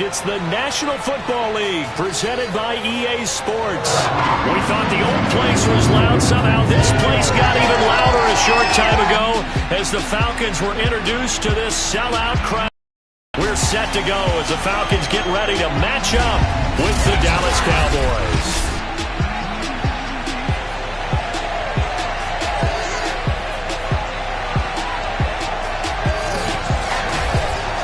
It's the National Football League presented by EA Sports. We thought the old place was loud. Somehow this place got even louder a short time ago as the Falcons were introduced to this sellout crowd. We're set to go as the Falcons get ready to match up with the Dallas Cowboys.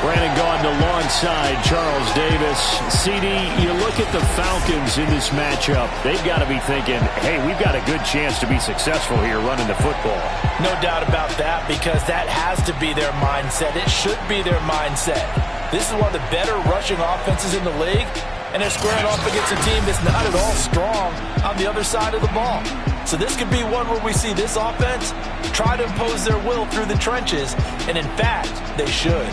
Brandon Gaudin alongside Charles Davis. CD, you look at the Falcons in this matchup. They've got to be thinking, hey, we've got a good chance to be successful here running the football. No doubt about that, because that has to be their mindset. It should be their mindset. This is one of the better rushing offenses in the league, and they're squaring off against a team that's not at all strong on the other side of the ball. So this could be one where we see this offense try to impose their will through the trenches, and in fact, they should.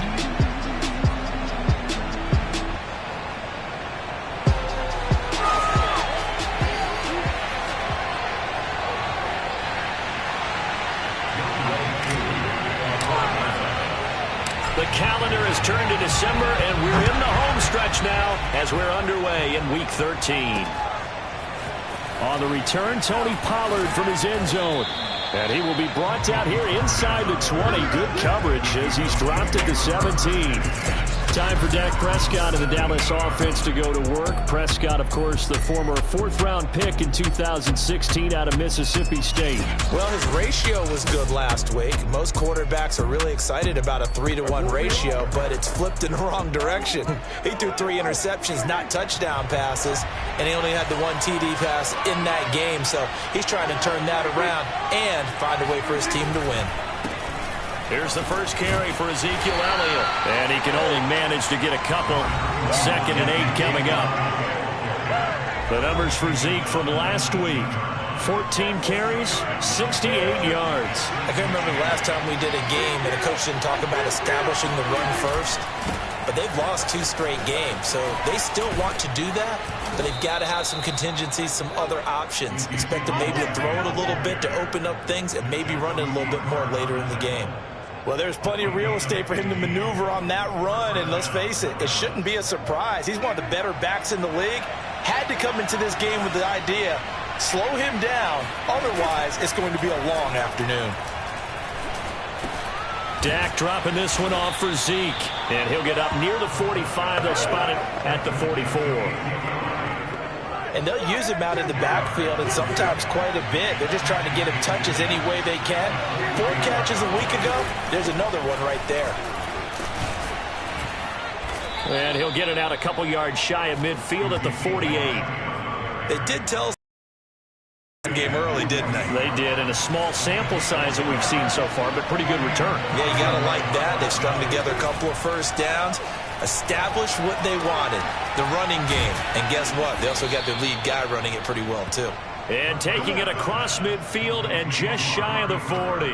The calendar has turned to December, and we're in the home stretch now as we're underway in Week 13. On the return, Tony Pollard from his end zone. And he will be brought down here inside the 20. Good coverage as he's dropped it to 17. Time for Dak Prescott and the Dallas offense to go to work. Prescott, of course, the former fourth-round pick in 2016 out of Mississippi State. Well, his ratio was good last week. Most quarterbacks are really excited about a 3-to-1 ratio, but it's flipped in the wrong direction. He threw 3 interceptions, not touchdown passes, and he only had the 1 TD pass in that game. So he's trying to turn that around and find a way for his team to win. Here's the first carry for Ezekiel Elliott. And he can only manage to get a couple. 2nd and 8 coming up. The numbers for Zeke from last week. 14 carries, 68 yards. I can remember the last time we did a game and the coach didn't talk about establishing the run first. But they've lost 2 straight games, so they still want to do that, but they've got to have some contingencies, some other options. Expect them maybe to throw it a little bit to open up things and maybe run it a little bit more later in the game. Well, there's plenty of real estate for him to maneuver on that run, and let's face it, it shouldn't be a surprise. He's one of the better backs in the league. Had to come into this game with the idea, slow him down, otherwise it's going to be a long afternoon. Dak dropping this one off for Zeke, and he'll get up near the 45. They'll spot it at the 44. And they'll use him out in the backfield, and sometimes quite a bit. They're just trying to get him touches any way they can. 4 catches a week ago. There's another one right there. And he'll get it out a couple yards shy of midfield at the 48. They did tell us game early, didn't they? They did, in a small sample size that we've seen so far, but pretty good return. Yeah, you got to like that. They've strung together a couple of first downs, established what they wanted, the running game. And guess what? They also got their lead guy running it pretty well, too. And taking it across midfield and just shy of the 40.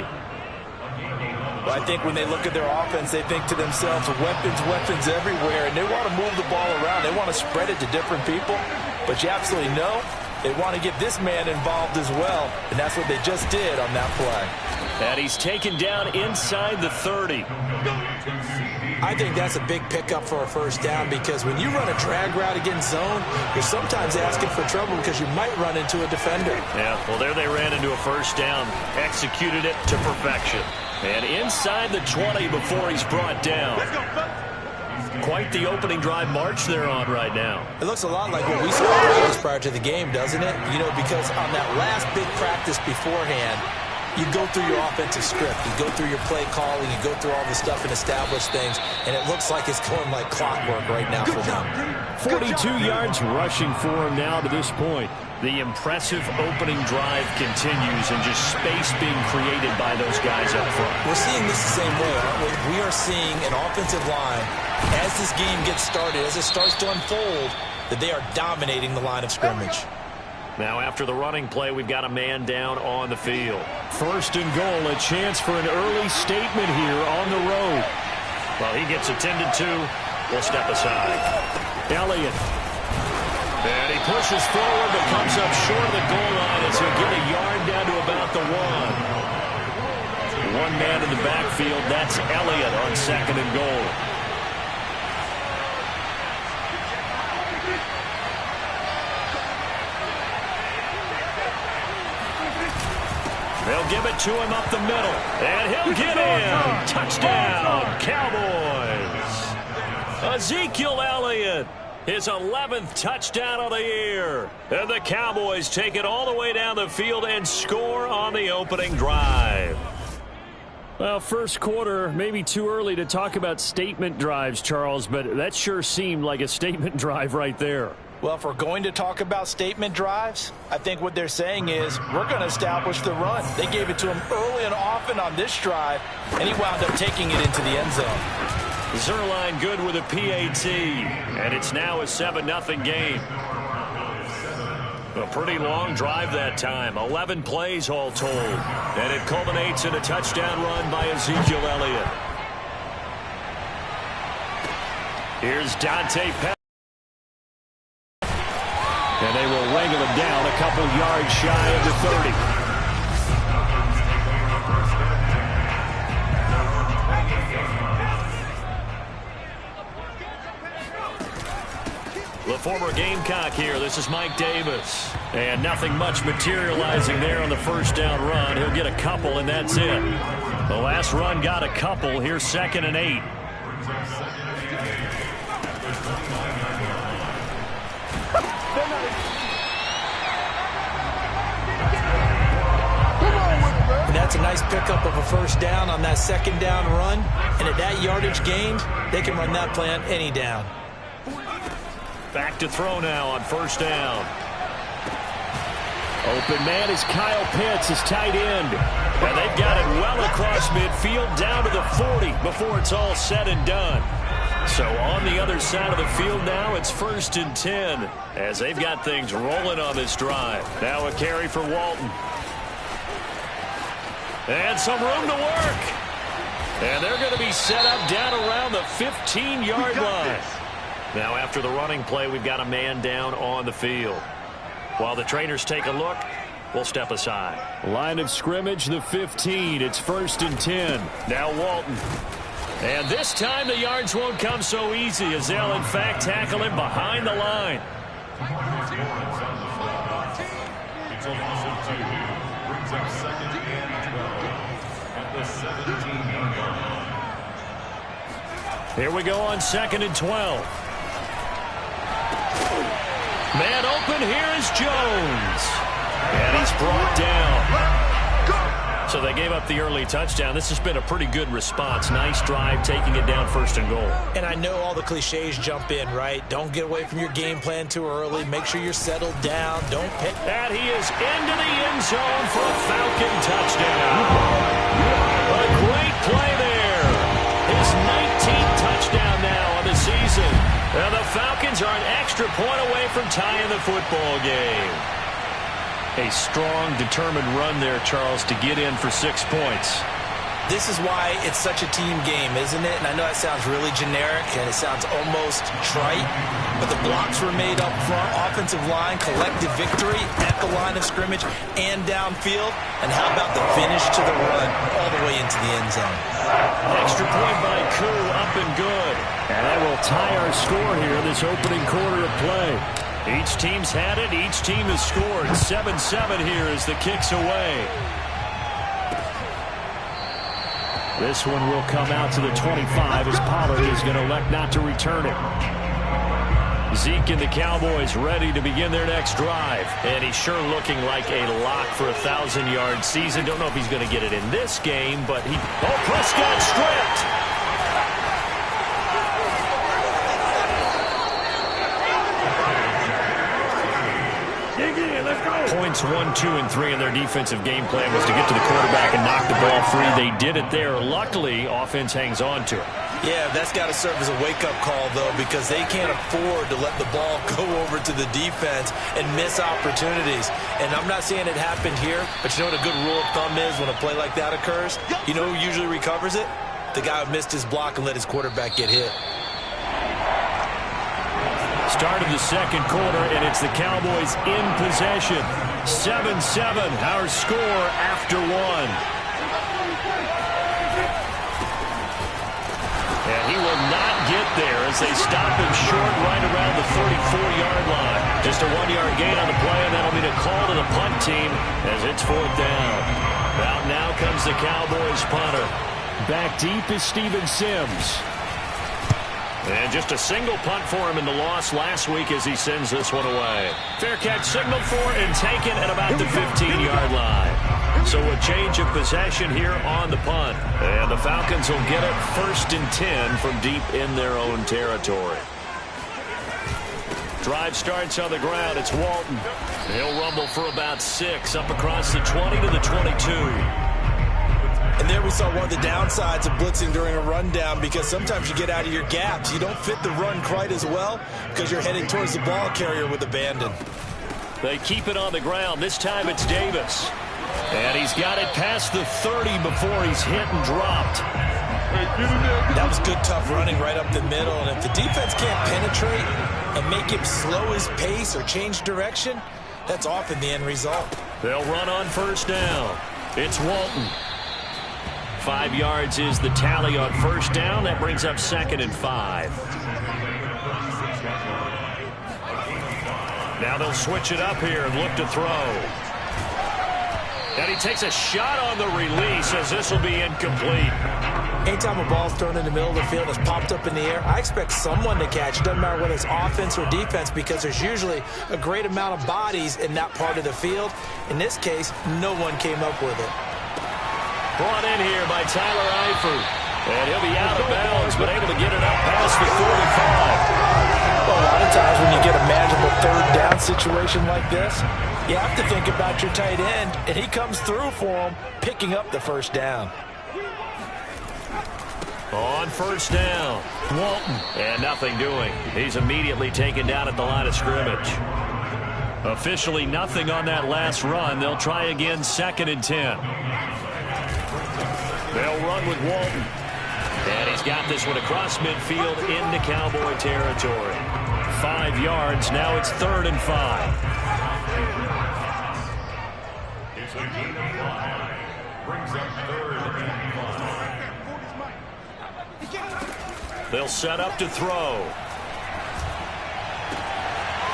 Well, I think when they look at their offense, they think to themselves, weapons everywhere, and they want to move the ball around. They want to spread it to different people, but you absolutely know they want to get this man involved as well, and that's what they just did on that play. And he's taken down inside the 30. I think that's a big pickup for a first down, because when you run a drag route against zone, you're sometimes asking for trouble because you might run into a defender. Yeah, well, there they ran into a first down, executed it to perfection. And inside the 20 before he's brought down. Quite the opening drive march they're on right now. It looks a lot like what we saw in practice prior to the game, doesn't it? You know, because on that last big practice beforehand, you go through your offensive script, you go through your play calling, you go through all the stuff and establish things, and it looks like it's going like clockwork right now for them. 42 yards rushing for him now to this point. The impressive opening drive continues, and just space being created by those guys up front. We're seeing this the same way, aren't we? We are seeing an offensive line, as this game gets started, as it starts to unfold, that they are dominating the line of scrimmage. Now after the running play, we've got a man down on the field. 1st and goal, a chance for an early statement here on the road. Well, he gets attended to. We'll step aside. Elliott. And he pushes forward, but comes up short of the goal line as he'll get a yard down to about the 1. One man in the backfield, that's Elliott on 2nd and goal. They'll give it to him up the middle. And he'll get in. Touchdown, Cowboys. Ezekiel Elliott, his 11th touchdown of the year. And the Cowboys take it all the way down the field and score on the opening drive. Well, first quarter, maybe too early to talk about statement drives, Charles, but that sure seemed like a statement drive right there. Well, if we're going to talk about statement drives, I think what they're saying is we're going to establish the run. They gave it to him early and often on this drive, and he wound up taking it into the end zone. Zerline good with a PAT, and it's now a 7-0 game. A pretty long drive that time, 11 plays all told, and it culminates in a touchdown run by Ezekiel Elliott. Here's Dante Pettis. And they will wrangle him down a couple yards shy of the 30. The former Gamecock here. This is Mike Davis. And nothing much materializing there on the first down run. He'll get a couple, and that's it. The last run got a couple. Here's 2nd and 8. And that's a nice pickup of a first down on that second down run. And at that yardage gained, they can run that play on any down. Back to throw now on first down. Open man is Kyle Pitts, his tight end. And they've got it well across midfield down to the 40 before it's all said and done. So on the other side of the field now, it's 1st and 10 as they've got things rolling on this drive. Now a carry for Walton. And some room to work. And they're going to be set up down around the 15-yard line. Now after the running play, we've got a man down on the field. While the trainers take a look, we'll step aside. Line of scrimmage, the 15. It's 1st and 10. Now Walton. And this time the yards won't come so easy as they'll in fact tackle him behind the line. Here we go on 2nd and 12. Man open, here is Jones. And he's brought down. So they gave up the early touchdown. This has been a pretty good response. Nice drive, taking it down 1st and goal. And I know all the cliches jump in, right? Don't get away from your game plan too early. Make sure you're settled down. Don't pick. And he is into the end zone for a Falcon touchdown. A great play there. His 19th touchdown now on the season. And the Falcons are an extra point away from tying the football game. A strong, determined run there, Charles, to get in for 6 points. This is why it's such a team game, isn't it? And I know that sounds really generic and it sounds almost trite, but the blocks were made up front, offensive line, collective victory at the line of scrimmage and downfield. And how about the finish to the run all the way into the end zone? Extra point by Koo, up and good. And that will tie our score here, this opening quarter of play. Each team's had it. Each team has scored. 7-7 here as the kick's away. This one will come out to the 25 as Pollard is going to elect not to return it. Zeke and the Cowboys ready to begin their next drive. And he's sure looking like a lock for a 1,000-yard season. Don't know if he's going to get it in this game, but he... Oh, Prescott stripped! Points 1, 2, and 3 in their defensive game plan was to get to the quarterback and knock the ball free. They did it there. Luckily, offense hangs on to it. Yeah, that's got to serve as a wake-up call, though, because they can't afford to let the ball go over to the defense and miss opportunities. And I'm not saying it happened here, but you know what a good rule of thumb is when a play like that occurs? You know who usually recovers it? The guy who missed his block and let his quarterback get hit. Start of the second quarter, and it's the Cowboys in possession. 7-7, our score after 1. And he will not get there as they stop him short right around the 34-yard line. Just a 1-yard gain on the play, and that'll be the call to the punt team as it's 4th down. Out now comes the Cowboys punter. Back deep is Steven Sims. And just a single punt for him in the loss last week as he sends this one away. Fair catch signaled for and taken at about the 15-yard line. So a change of possession here on the punt. And the Falcons will get it 1st and 10 from deep in their own territory. Drive starts on the ground. It's Walton. He'll rumble for about 6 up across the 20 to the 22. And there we saw one of the downsides of blitzing during a rundown, because sometimes you get out of your gaps. You don't fit the run quite as well because you're heading towards the ball carrier with abandon. They keep it on the ground. This time it's Davis. And he's got it past the 30 before he's hit and dropped. That was good, tough running right up the middle. And if the defense can't penetrate and make him slow his pace or change direction, that's often the end result. They'll run on 1st down. It's Walton. 5 yards is the tally on 1st down. That brings up 2nd and 5. Now they'll switch it up here and look to throw. And he takes a shot on the release as this will be incomplete. Anytime a ball's thrown in the middle of the field and it's popped up in the air, I expect someone to catch. It doesn't matter whether it's offense or defense, because there's usually a great amount of bodies in that part of the field. In this case, no one came up with it. Brought in here by Tyler Eifert. And he'll be out of bounds, but able to get it up past the 45. Well, a lot of times when you get a manageable 3rd down situation like this, you have to think about your tight end, and he comes through for him, picking up the 1st down. On 1st down, Walton. And nothing doing. He's immediately taken down at the line of scrimmage. Officially nothing on that last run. They'll try again 2nd and 10. They'll run with Walton. And he's got this one across midfield into Cowboy territory. 5 yards. Now it's 3rd and 5. It's a gain of 5. Brings up 3rd and 5. They'll set up to throw.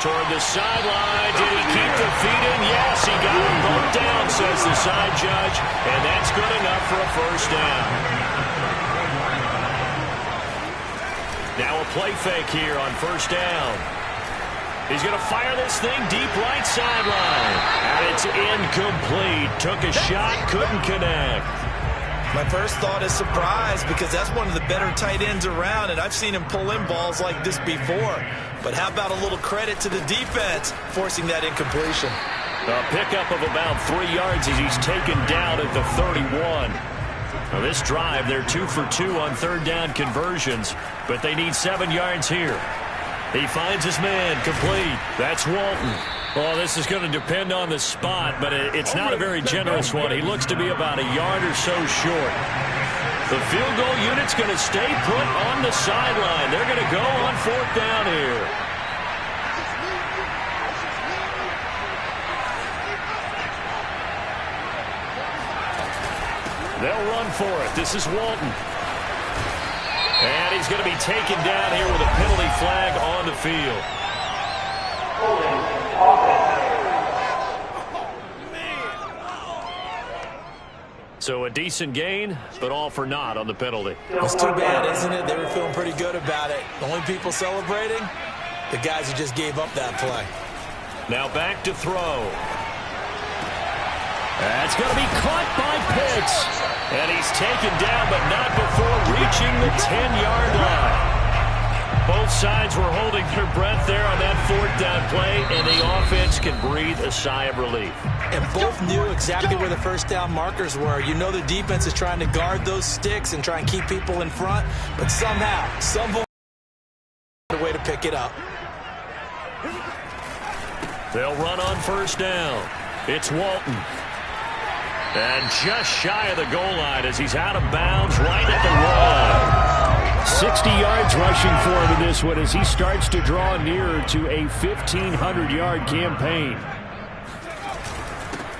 Toward the sideline. Did he keep the feet in? Yes, he got him both down, says the side judge. And that's good enough for a 1st down. Now a play fake here on 1st down. He's going to fire this thing deep right sideline. And it's incomplete. Took a shot, couldn't connect. My first thought is surprise, because that's one of the better tight ends around, and I've seen him pull in balls like this before. But how about a little credit to the defense forcing that incompletion? A pickup of about 3 yards as he's taken down at the 31. Now this drive, they're 2 for 2 on 3rd down conversions, but they need 7 yards here. He finds his man, complete. That's Walton. Well, this is going to depend on the spot, but it's not a very generous one. He looks to be about a yard or so short. The field goal unit's going to stay put on the sideline. They're going to go on 4th down here. They'll run for it. This is Walton. And he's going to be taken down here with a penalty flag on the field. So a decent gain, but all for naught on the penalty. It's too bad, isn't it? They were feeling pretty good about it. The only people celebrating, the guys who just gave up that play. Now back to throw. That's going to be caught by Pitts. And he's taken down, but not before reaching the 10-yard line. Both sides were holding their breath there on that 4th down play, and the offense can breathe a sigh of relief. And both knew exactly where the 1st down markers were. You know the defense is trying to guard those sticks and try and keep people in front, but somehow, a way to pick it up. They'll run on 1st down. It's Walton. And just shy of the goal line as he's out of bounds right at the line. 60 yards rushing for him in this one as he starts to draw nearer to a 1,500-yard campaign.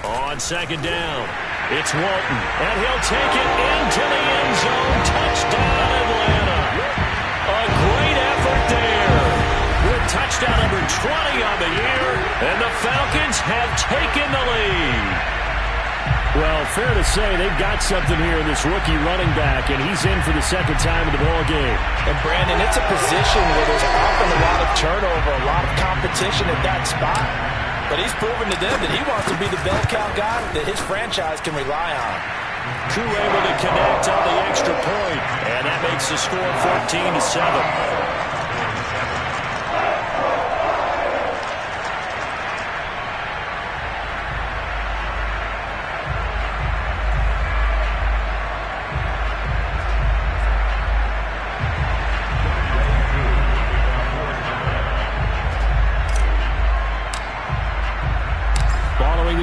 On 2nd down, it's Walton. And he'll take it into the end zone. Touchdown, Atlanta. A great effort there. With touchdown number 20 on the year. And the Falcons have taken the lead. Well, fair to say they've got something here in this rookie running back, and he's in for the second time in the ball game. And, Brandon, it's a position where there's often a lot of turnover, a lot of competition at that spot. But he's proven to them that he wants to be the bell cow guy that his franchise can rely on. Koo able to connect on the extra point, and that makes the score 14-7.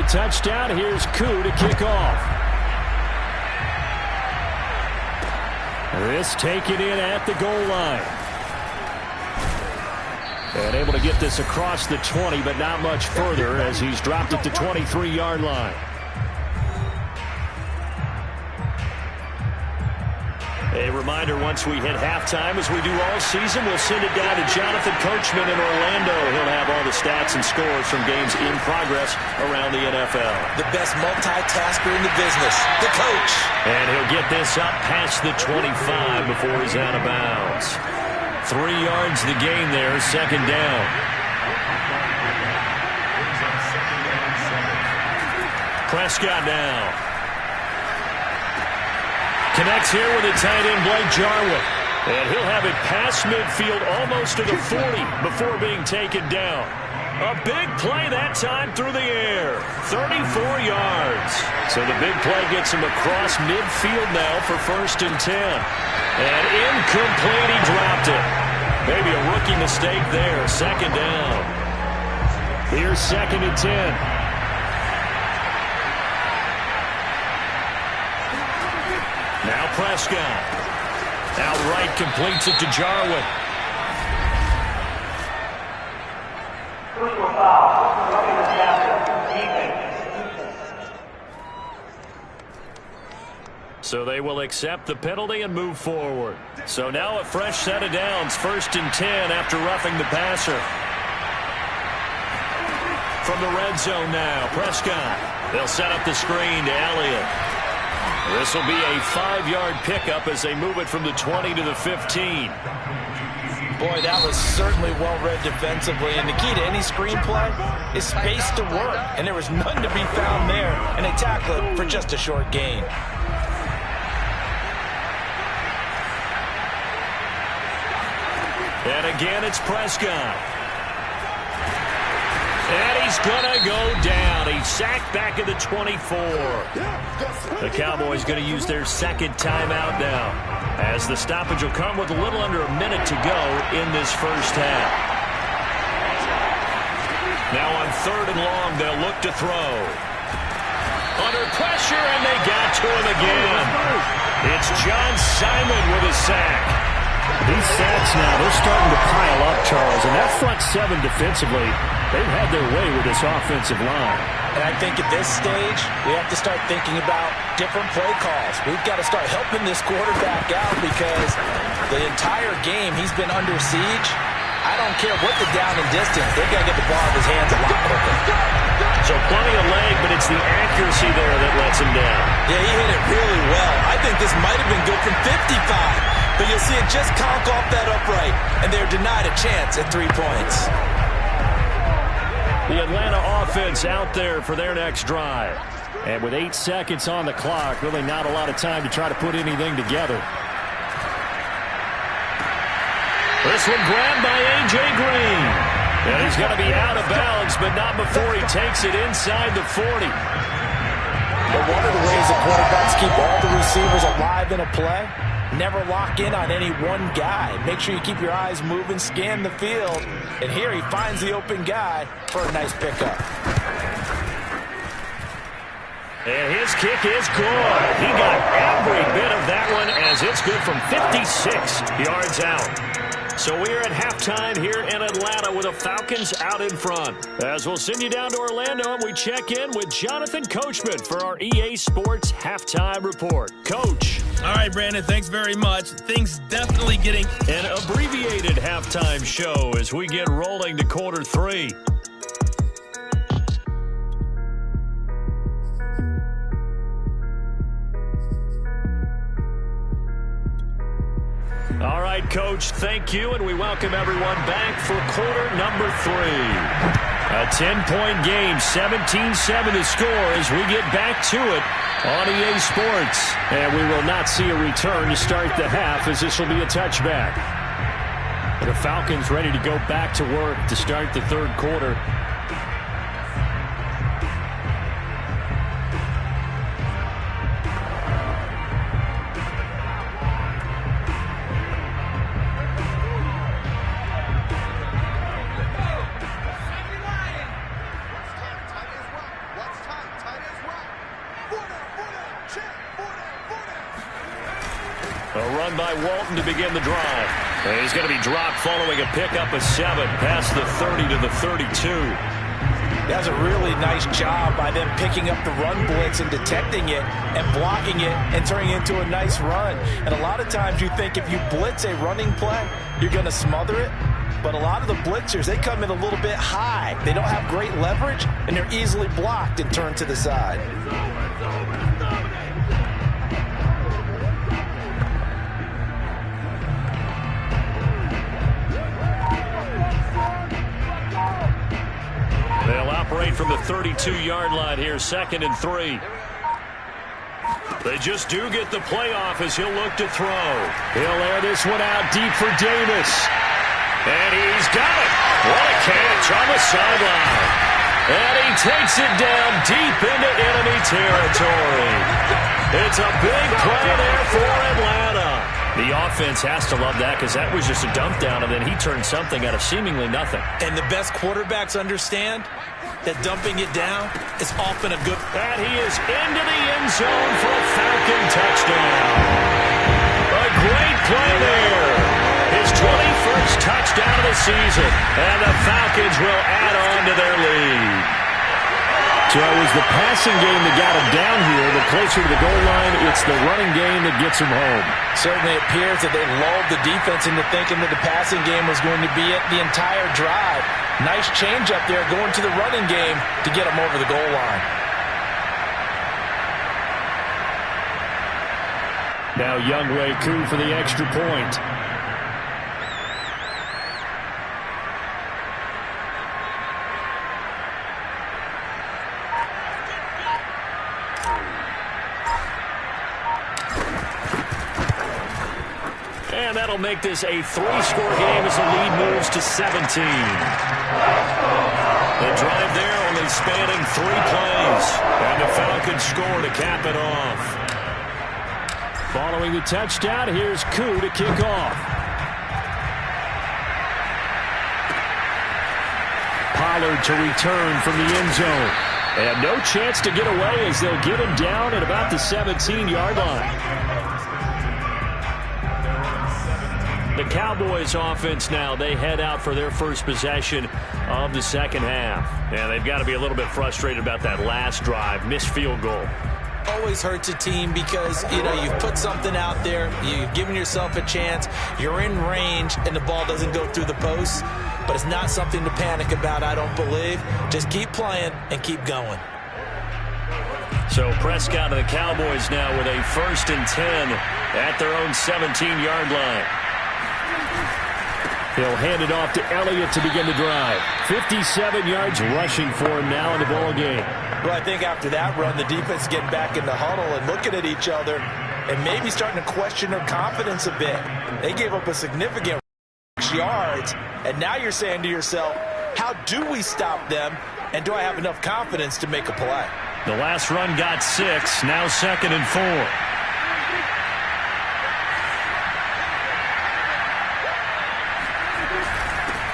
Touchdown. Here's Koo to kick off. This taken in at the goal line. And able to get this across the 20, but not much further as he's dropped it to 23-yard line. A reminder, once we hit halftime, as we do all season, we'll send it down to Jonathan Coachman in Orlando. He'll have all the stats and scores from games in progress around the NFL. The best multitasker in the business, the coach. And he'll get this up past the 25 before he's out of bounds. 3 yards the gain there, second down. Prescott now. Connects here with a tight end, Blake Jarwin. And he'll have it past midfield almost to the 40 before being taken down. A big play that time through the air. 34 yards. So the big play gets him across midfield now for 1st and 10. And incomplete, he dropped it. Maybe a rookie mistake there. Second down. Here's 2nd and 10. Now Prescott. Outright completes it to Jarwin. So they will accept the penalty and move forward. So now a fresh set of downs. 1st and 10 after roughing the passer. From the red zone now, Prescott. They'll set up the screen to Elliott. This will be a 5-yard pickup as they move it from the 20 to the 15. Boy, that was certainly well-read defensively. And the key to any screenplay is space to work. And there was none to be found there. And they tackle it for just a short gain. And again, it's Prescott. And he's going to go down. He's sacked back at the 24. The Cowboys going to use their second timeout now, as the stoppage will come with a little under a minute to go in this first half. Now on 3rd and long, they'll look to throw. Under pressure, and they got to him again. It's John Simon with a sack. These sacks now, they're starting to pile up, Charles. And that front 7 defensively, they've had their way with this offensive line. And I think at this stage, we have to start thinking about different play calls. We've got to start helping this quarterback out because the entire game he's been under siege. I don't care what the down and distance. They've got to get the ball in his hands a lot quicker. So plenty of leg, but it's the accuracy there that lets him down. Yeah, he hit it really well. I think this might have been good from 55. But you'll see it just conk off that upright, and they're denied a chance at 3 points. The Atlanta offense out there for their next drive. And with 8 seconds on the clock, really not a lot of time to try to put anything together. This one grabbed by A.J. Green. And he's going to be out of bounds, but not before he takes it inside the 40. But one of the ways that quarterbacks keep all the receivers alive in a play, never lock in on any one guy. Make sure you keep your eyes moving, scan the field. And here he finds the open guy for a nice pickup. And his kick is good. He got every bit of that one as it's good from 56 yards out. So we're at halftime here in Atlanta with the Falcons out in front. As we'll send you down to Orlando and we check in with Jonathan Coachman for our EA Sports Halftime Report. Coach. All right, Brandon, thanks very much. Things definitely getting an abbreviated halftime show as we get rolling to quarter 3. All right, Coach, thank you, and we welcome everyone back for quarter number 3. A 10-point game, 17-7 the score as we get back to it on EA Sports. And we will not see a return to start the half as this will be a touchback. The Falcons ready to go back to work to start the third quarter. A run by Walton to begin the drive. And he's going to be dropped following a pickup of 7 past the 30 to the 32. That's a really nice job by them picking up the run blitz and detecting it and blocking it and turning it into a nice run. And a lot of times you think if you blitz a running play, you're going to smother it. But a lot of the blitzers, they come in a little bit high. They don't have great leverage, and they're easily blocked and turned to the side. They'll operate from the 32-yard line here, 2nd and 3. They just do get the playoff as he'll look to throw. He'll air this one out deep for Davis. And he's got it. What a catch on the sideline. And he takes it down deep into enemy territory. It's a big play there for Atlanta. The offense has to love that because that was just a dump down, and then he turned something out of seemingly nothing. And the best quarterbacks understand that dumping it down is often a good... And he is into the end zone for a Falcon touchdown. A great play there. His 21st touchdown of the season, and the Falcons will add on to their lead. So it was the passing game that got him down here, but closer to the goal line, it's the running game that gets him home. Certainly appears that they lulled the defense into thinking that the passing game was going to be it the entire drive. Nice change up there going to the running game to get him over the goal line. Now Younghoe Koo for the extra point. And that'll make this a 3-score game as the lead moves to 17. The drive there only spanning 3 plays. And the Falcons score to cap it off. Following the touchdown, here's Koo to kick off. Pollard to return from the end zone. And no chance to get away as they'll get him down at about the 17-yard line. The Cowboys offense now, they head out for their first possession of the second half. And they've got to be a little bit frustrated about that last drive, missed field goal. Always hurts a team because, you've put something out there, you've given yourself a chance, you're in range, and the ball doesn't go through the posts. But it's not something to panic about, I don't believe. Just keep playing and keep going. So Prescott and the Cowboys now with a 1st and 10 at their own 17-yard line. He'll hand it off to Elliott to begin the drive. 57 yards rushing for him now in the ball game. Well, I think after that run, the defense getting back in the huddle and looking at each other and maybe starting to question their confidence a bit. They gave up a significant yards, and now you're saying to yourself, how do we stop them, and do I have enough confidence to make a play? The last run got 6, now 2nd and 4.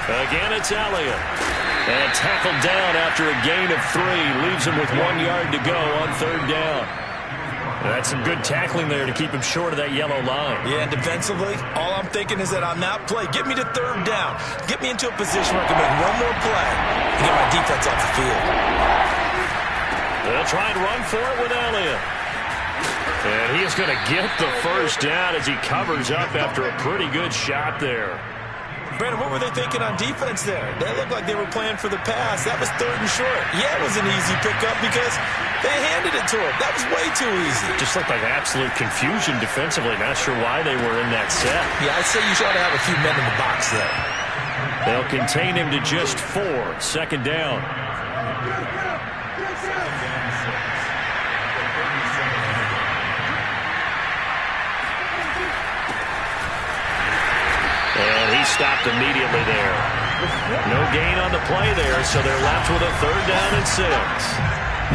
Again, it's Elliott. And tackled down after a gain of 3. Leaves him with 1 yard to go on 3rd down. That's some good tackling there to keep him short of that yellow line. Yeah, and defensively, all I'm thinking is that on that play, get me to 3rd down. Get me into a position where I can make one more play and get my defense off the field. They'll try and run for it with Elliott. And he is going to get the 1st down as he covers up after a pretty good shot there. Brandon, what were they thinking on defense there? They looked like they were playing for the pass. That was 3rd and short. Yeah, it was an easy pickup because they handed it to him. That was way too easy. Just looked like absolute confusion defensively. Not sure why they were in that set. Yeah, I'd say you should have a few men in the box there. They'll contain him to just 4. 2nd down. And he stopped immediately there. No gain on the play there, so they're left with a 3rd down and 6.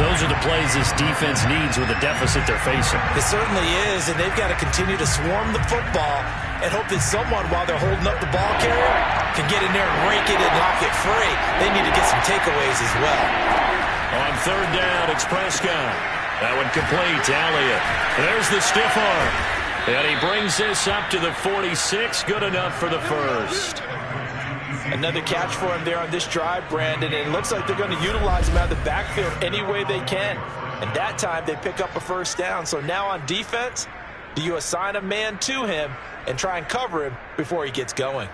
Those are the plays this defense needs with the deficit they're facing. It certainly is, and they've got to continue to swarm the football and hope that someone, while they're holding up the ball carrier, can get in there and rake it and knock it free. They need to get some takeaways as well. On 3rd down, it's Prescott. That one complete to Elliott. There's the stiff arm. And he brings this up to the 46. Good enough for the 1st. Another catch for him there on this drive, Brandon. And it looks like they're going to utilize him out of the backfield any way they can. And that time they pick up a 1st down. So now on defense, do you assign a man to him and try and cover him before he gets going?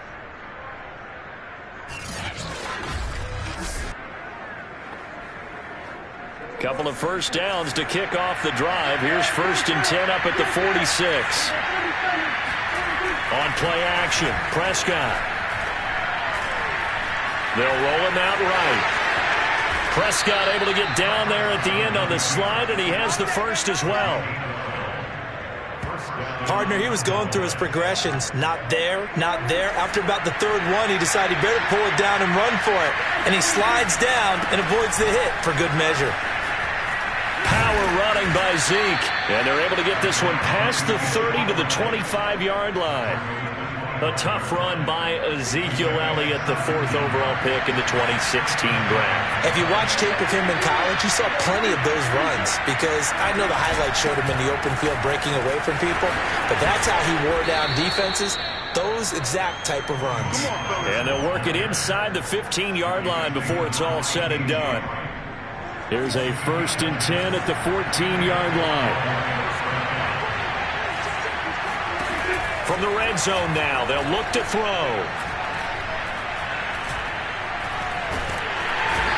Couple of 1st downs to kick off the drive. Here's 1st and 10 up at the 46. On play action, Prescott. They'll roll him out right. Prescott able to get down there at the end on the slide, and he has the 1st as well. Partner, he was going through his progressions. Not there, not there. After about the 3rd one, he decided he better pull it down and run for it. And he slides down and avoids the hit for good measure. Power running by Zeke. And they're able to get this one past the 30 to the 25-yard line. A tough run by Ezekiel Elliott, the 4th overall pick in the 2016 draft. If you watch tape of him in college, you saw plenty of those runs because I know the highlights showed him in the open field breaking away from people, but that's how he wore down defenses, those exact type of runs. And they'll work it inside the 15-yard line before it's all said and done. Here's a 1st and 10 at the 14-yard line. From the red zone now, they'll look to throw.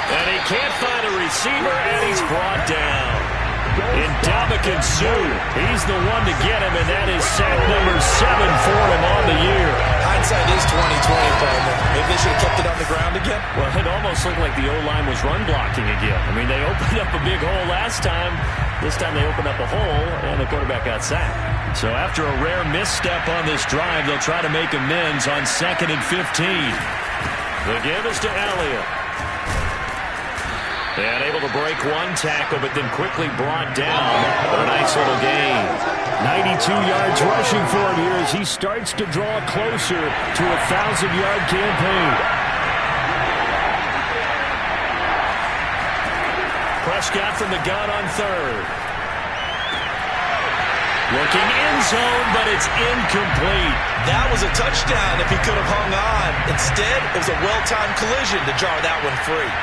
And he can't find a receiver, and he's brought down. Ndamukong Suh, he's the one to get him, and that is sack number 7 for him on the year. Hindsight is 20/20, partner. Maybe they should have kept it on the ground again. Well, it almost looked like the O-line was run blocking again. I mean, they opened up a big hole last time. This time they opened up a hole, and the quarterback got sacked. So after a rare misstep on this drive, they'll try to make amends on 2nd and 15. The give is to Elliott. And able to break one tackle, but then quickly brought down. But a nice little gain. 92 yards rushing for him here as he starts to draw closer to a 1,000-yard campaign. Prescott from the gun on 3rd. Looking in zone, but it's incomplete. That was a touchdown if he could have hung on. Instead, it was a well-timed collision to jar that one free.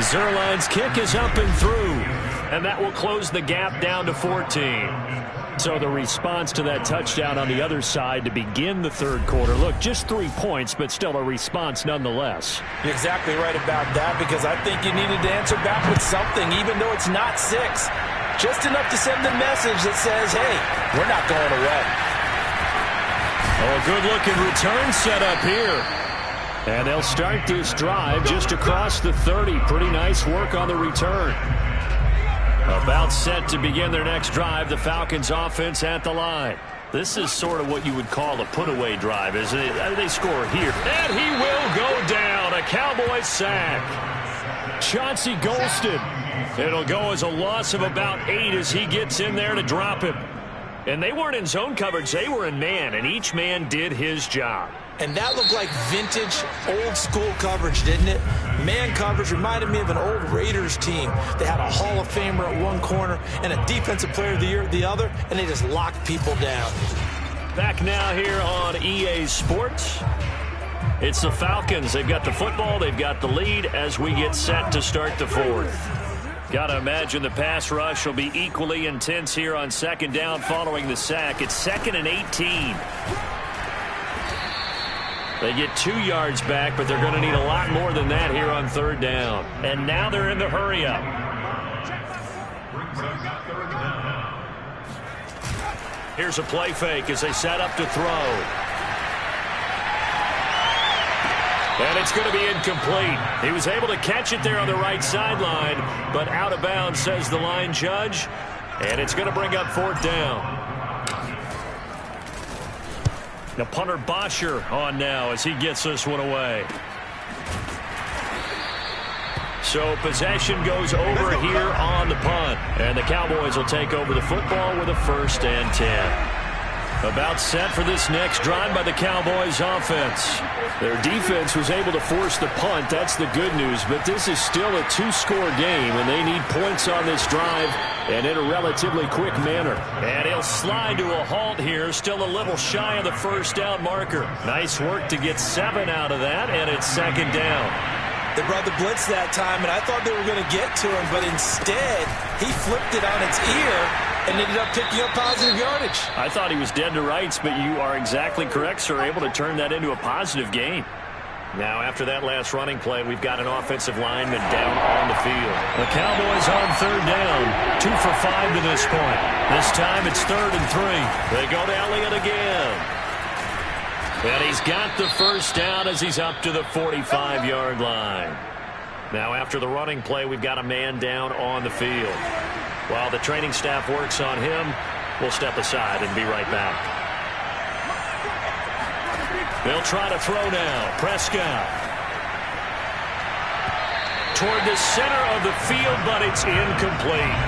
Zerline's kick is up and through, and that will close the gap down to 14. So the response to that touchdown on the other side to begin the 3rd quarter. Look, just 3 points, but still a response nonetheless. You're exactly right about that because I think you needed to answer back with something, even though it's not 6. Just enough to send a message that says, hey, we're not going away. Oh, a good-looking return set up here. And they'll start this drive just across the 30. Pretty nice work on the return. About set to begin their next drive, the Falcons offense at the line. This is sort of what you would call a put-away drive, isn't it? They score here. And he will go down. A Cowboys sack. Chauncey Golston. It'll go as a loss of about 8 as he gets in there to drop him. And they weren't in zone coverage. They were in man, and each man did his job. And that looked like vintage, old-school coverage, didn't it? Man coverage reminded me of an old Raiders team. They had a Hall of Famer at one corner and a Defensive Player of the Year at the other, and they just locked people down. Back now here on EA Sports. It's the Falcons. They've got the football. They've got the lead as we get set to start the 4th. Got to imagine the pass rush will be equally intense here on second down following the sack. It's 2nd and 18. They get 2 yards back, but they're going to need a lot more than that here on 3rd down. And now they're in the hurry-up. Here's a play fake as they set up to throw. And it's going to be incomplete. He was able to catch it there on the right sideline, but out of bounds, says the line judge. And it's going to bring up 4th down. The punter Bosher on now as he gets this one away. So possession goes over here on the punt. And the Cowboys will take over the football with a 1st and 10. About set for this next drive by the Cowboys offense. Their defense was able to force the punt. That's the good news. But this is still a 2-score game, and they need points on this drive and in a relatively quick manner. And he'll slide to a halt here, still a little shy of the 1st down marker. Nice work to get 7 out of that, and it's 2nd down. They brought the blitz that time, and I thought they were going to get to him, but instead he flipped it on its ear and ended up picking up positive yardage. I thought he was dead to rights, but you are exactly correct, sir, able to turn that into a positive gain. Now, after that last running play, we've got an offensive lineman down on the field. The Cowboys on 3rd down, 2 for 5 to this point. This time it's 3rd and 3. They go to Elliott again. And he's got the 1st down as he's up to the 45-yard line. Now, after the running play, we've got a man down on the field. While the training staff works on him, we'll step aside and be right back. They'll try to throw now. Prescott. Toward the center of the field, but it's incomplete.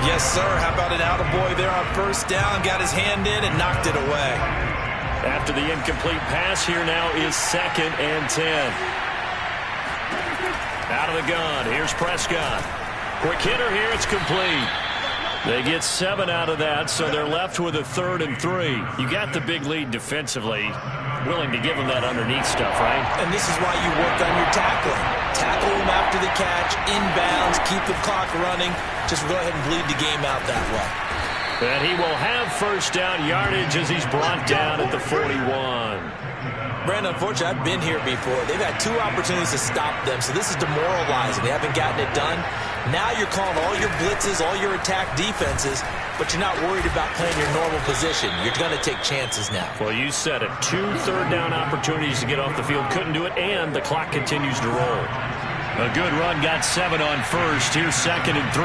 Yes, sir. How about an attaboy there on 1st down? Got his hand in and knocked it away. After the incomplete pass, here now is 2nd and 10. Out of the gun. Here's Prescott. Quick hitter here. It's complete. They get 7 out of that, so they're left with a 3rd and 3. You got the big lead defensively. Willing to give them that underneath stuff, right? And this is why you work on your tackling. Tackle them after the catch, inbounds, keep the clock running. Just go ahead and bleed the game out that way. And he will have 1st down yardage as he's brought down at the 41. Brandon, unfortunately, I've been here before. They've had 2 opportunities to stop them, so this is demoralizing. They haven't gotten it done. Now you're calling all your blitzes, all your attack defenses, but you're not worried about playing your normal position. You're going to take chances now. Well, you said it. 2 3rd down opportunities to get off the field. Couldn't do it, and the clock continues to roll. A good run, got 7 on 1st. Here's 2nd and 3.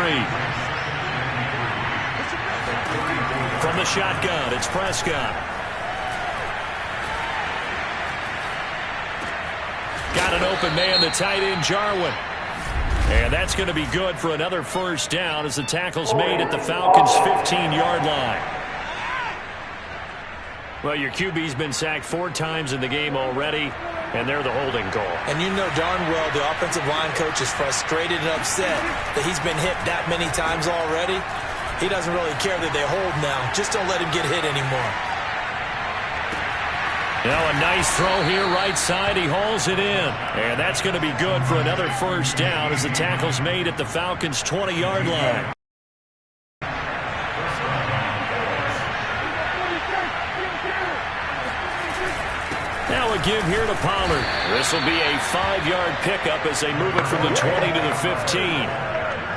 From the shotgun, it's Prescott. Got an open man, the tight end, Jarwin. And that's going to be good for another 1st down as the tackle's made at the Falcons' 15-yard line. Well, your QB's been sacked 4 times in the game already, and they're the holding call. And you know darn well the offensive line coach is frustrated and upset that he's been hit that many times already. He doesn't really care that they hold now. Just don't let him get hit anymore. Now a nice throw here right side. He hauls it in. And that's going to be good for another 1st down as the tackle's made at the Falcons' 20-yard line. Now a give here to Pollard. This will be a 5-yard pickup as they move it from the 20 to the 15.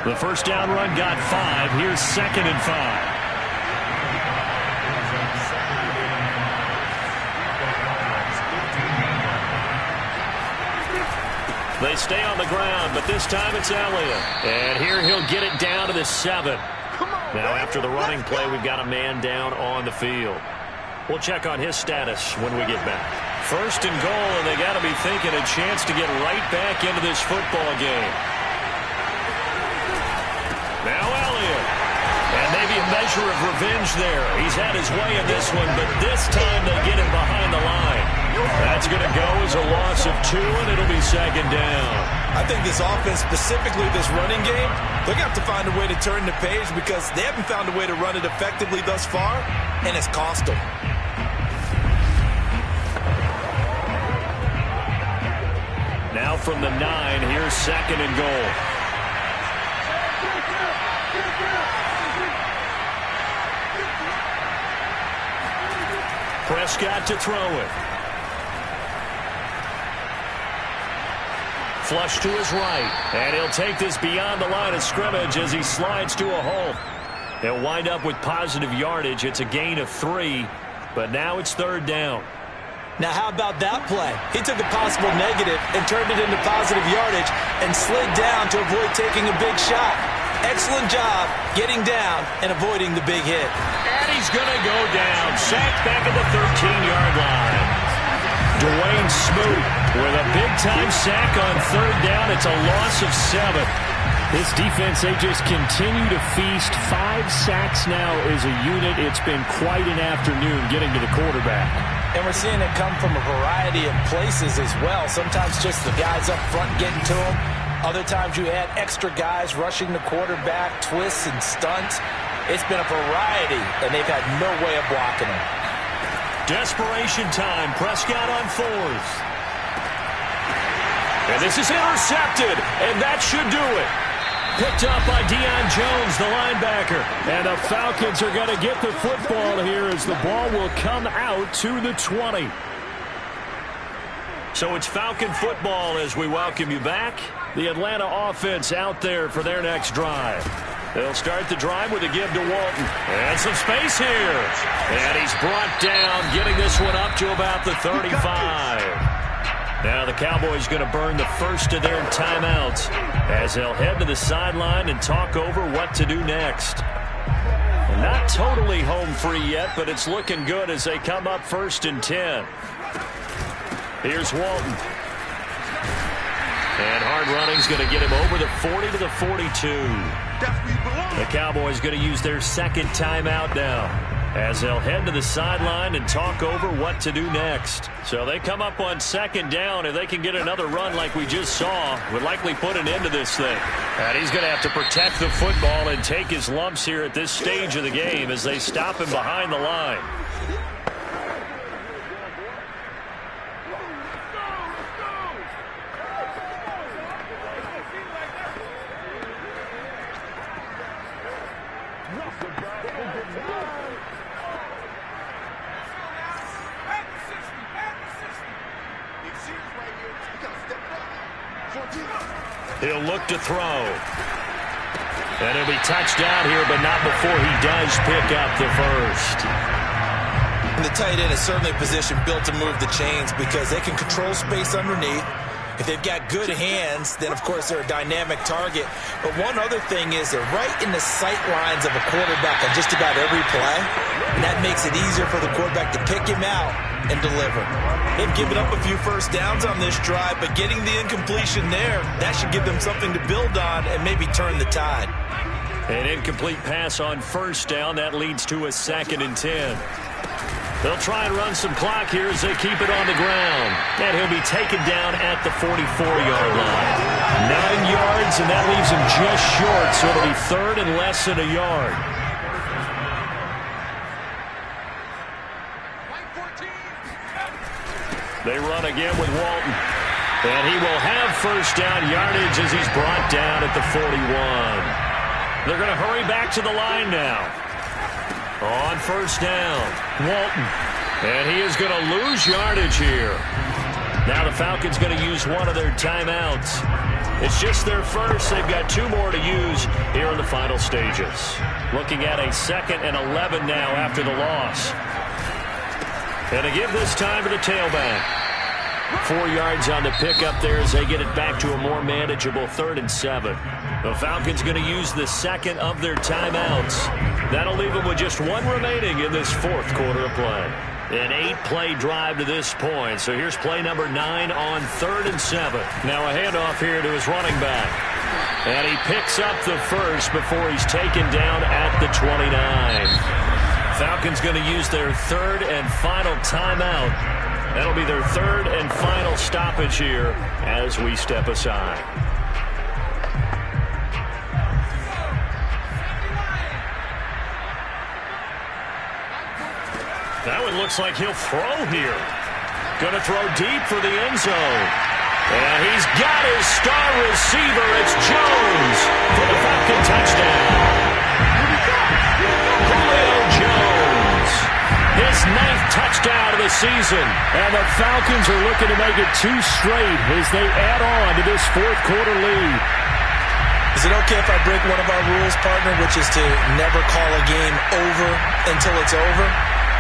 The 1st down run got 5. Here's 2nd and 5. They stay on the ground, but this time it's Elliott. And here he'll get it down to the 7. Now after the running play, we've got a man down on the field. We'll check on his status when we get back. 1st and goal, and they got to be thinking a chance to get right back into this football game. Now Elliott. And maybe a measure of revenge there. He's had his way in this one, but this time they get him behind the line. That's going to go as a loss of 2, and it'll be 2nd down. I think this offense, specifically this running game, they're going to have to find a way to turn the page because they haven't found a way to run it effectively thus far, and it's cost them. Now from the 9, here's 2nd and goal. Prescott to throw it. Flush to his right. And he'll take this beyond the line of scrimmage as he slides to a hole. He'll wind up with positive yardage. It's a gain of 3, but now it's third down. Now, how about that play? He took a possible negative and turned it into positive yardage and slid down to avoid taking a big shot. Excellent job getting down and avoiding the big hit. And he's going to go down. Sacked back at the 13-yard line. Dwayne Smoot with a big-time sack on third down. It's a loss of 7. This defense, they just continue to feast. 5 sacks now as a unit. It's been quite an afternoon getting to the quarterback. And we're seeing it come from a variety of places as well. Sometimes just the guys up front getting to him. Other times you add extra guys rushing the quarterback, twists and stunts. It's been a variety, and they've had no way of blocking him. Desperation time. Prescott on 4th. And this is intercepted, and that should do it. Picked up by Deion Jones, the linebacker. And the Falcons are going to get the football here as the ball will come out to the 20. So it's Falcon football as we welcome you back. The Atlanta offense out there for their next drive. They'll start the drive with a give to Walton. And some space here. And he's brought down, getting this one up to about the 35. Now the Cowboys going to burn the first of their timeouts as they'll head to the sideline and talk over what to do next. And not totally home free yet, but it's looking good as they come up 1st and 10. Here's Walton. And hard running's going to get him over the 40 to the 42. The Cowboys going to use their second timeout now as they'll head to the sideline and talk over what to do next. So they come up on 2nd down. If they can get another run like we just saw, would likely put an end to this thing. And he's going to have to protect the football and take his lumps here at this stage of the game as they stop him behind the line. He'll look to throw. And he'll be touched down here, but not before he does pick up the first. And the tight end is certainly a position built to move the chains because they can control space underneath. If they've got good hands, then, of course, they're a dynamic target. But one other thing is they're right in the sight lines of a quarterback on just about every play. And that makes it easier for the quarterback to pick him out and deliver. They've given up a few first downs on this drive, but getting the incompletion there, that should give them something to build on and maybe turn the tide. An incomplete pass on 1st down. That leads to a 2nd and 10. They'll try and run some clock here as they keep it on the ground. And he'll be taken down at the 44-yard line. 9 yards, and that leaves him just short, so it'll be 3rd and less than a yard. They run again with Walton. And he will have 1st down yardage as he's brought down at the 41. They're going to hurry back to the line now. On 1st down, Walton. And he is going to lose yardage here. Now the Falcons going to use one of their timeouts. It's just their first. They've got 2 more to use here in the final stages. Looking at a 2nd and 11 now after the loss. And to give this time to the tailback. 4 yards on the pickup there as they get it back to a more manageable 3rd and 7. The Falcons going to use the 2nd of their timeouts. That'll leave them with just 1 remaining in this 4th quarter of play. An 8-play drive to this point. So here's play number 9 on 3rd and 7. Now a handoff here to his running back. And he picks up the first before he's taken down at the 29. Falcons going to use their 3rd and final timeout. That'll be their 3rd and final stoppage here as we step aside. That one looks like he'll throw here. Going to throw deep for the end zone. And he's got his star receiver. It's Jones for the Falcon touchdown. touchdown of the season. And the Falcons are looking to make it 2 straight as they add on to this fourth quarter lead. Is it okay if I break one of our rules, partner, which is to never call a game over until it's over?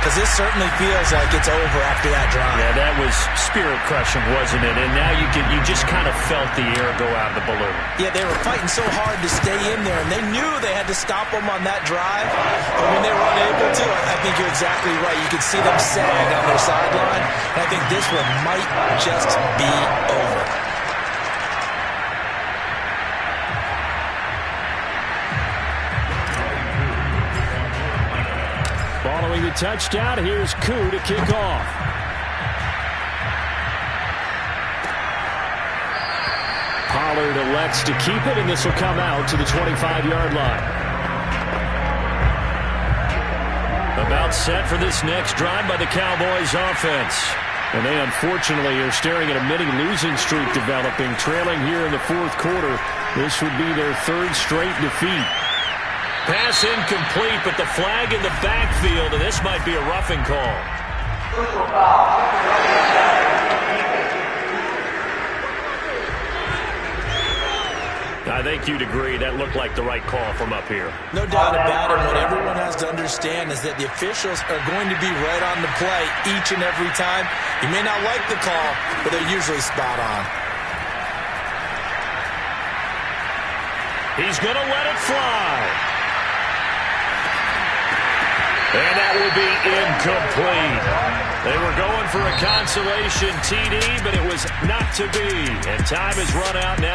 Because this certainly feels like it's over after that drive. Yeah, that was spirit-crushing, wasn't it? And now you just kind of felt the air go out of the balloon. Yeah, they were fighting so hard to stay in there, and they knew they had to stop them on that drive. But when they were unable to, I think you're exactly right. You could see them sag on their sideline. And I think this one might just be over. Following the touchdown, here's Koo to kick off. Pollard elects to keep it, and this will come out to the 25-yard line. About set for this next drive by the Cowboys offense. And they unfortunately are staring at a mini losing streak developing, trailing here in the fourth quarter. This would be their 3rd straight defeat. Pass incomplete, but the flag in the backfield, and this might be a roughing call. I think you'd agree that looked like the right call from up here. No doubt about it. What everyone has to understand is that the officials are going to be right on the play each and every time. You may not like the call, but they're usually spot on. He's going to let it fly. And that will be incomplete. They were going for a consolation TD, but it was not to be. And time has run out now.